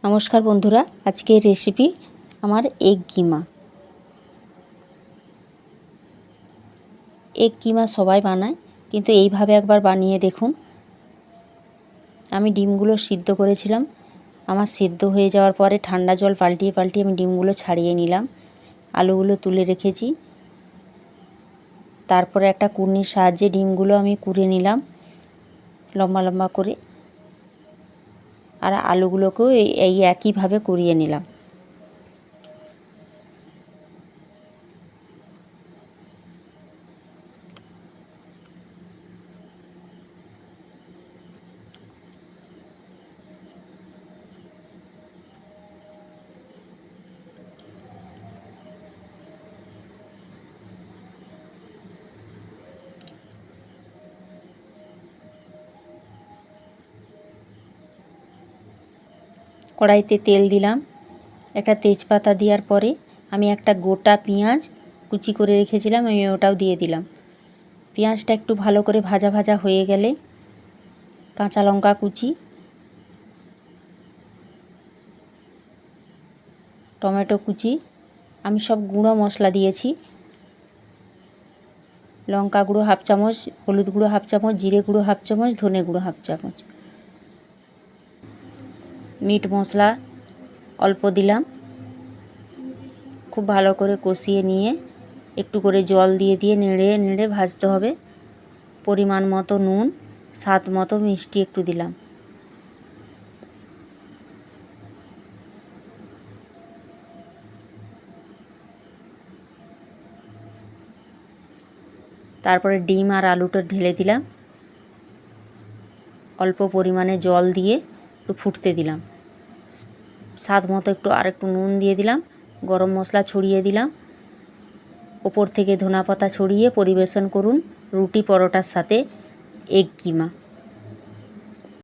নমস্কার বন্ধুরা, আজকের রেসিপি আমার এগ কিমা। এগ কিমা সবাই বানায়, কিন্তু এইভাবে একবার বানিয়ে দেখুন। আমি ডিমগুলো সিদ্ধ করেছিলাম। আমার সিদ্ধ হয়ে যাওয়ার পরে ঠান্ডা জল পাল্টিয়ে পাল্টিয়ে আমি ডিমগুলো ছাড়িয়ে নিলাম। আলুগুলো তুলে রেখেছি। তারপরে একটা কুর্নির সাহায্যে ডিমগুলো আমি কুড়ে নিলাম লম্বা লম্বা করে, আর আলুগুলোকেও এই একইভাবে কুড়িয়ে নিলাম। কড়াইতে তেল দিলাম। একটা তেজপাতা দেওয়ার পরে আমি একটা গোটা পেঁয়াজ কুচি করে রেখেছিলাম, আমি ওটাও দিয়ে দিলাম। পেঁয়াজটা একটু ভালো করে ভাজা ভাজা হয়ে গেলে কাঁচা লঙ্কা কুচি, টমেটো কুচি, আমি সব গুঁড়ো মশলা দিয়েছি। লঙ্কা গুঁড়ো হাফ চামচ, হলুদ গুঁড়ো হাফ চামচ, জিরে গুঁড়ো হাফ চামচ, ধনে গুঁড়ো হাফ চামচ, মিট মশলা অল্প দিলাম। খুব ভালো করে কষিয়ে নিয়ে একটু করে জল দিয়ে দিয়ে নেড়ে নেড়ে ভাজতে হবে। পরিমাণ মতো নুন, স্বাদ মতো মিষ্টি একটু দিলাম। তারপরে ডিম আর আলুটা ঢেলে দিলাম। অল্প পরিমাণে জল দিয়ে একটু ফুটতে দিলাম। স্বাদ মতো একটু নুন দিয়ে দিলাম। গরম মশলা ছড়িয়ে দিলাম। ওপর থেকে ধনেপাতা ছড়িয়ে পরিবেশন করুন রুটি পরোটার সাথে এগ কিমা।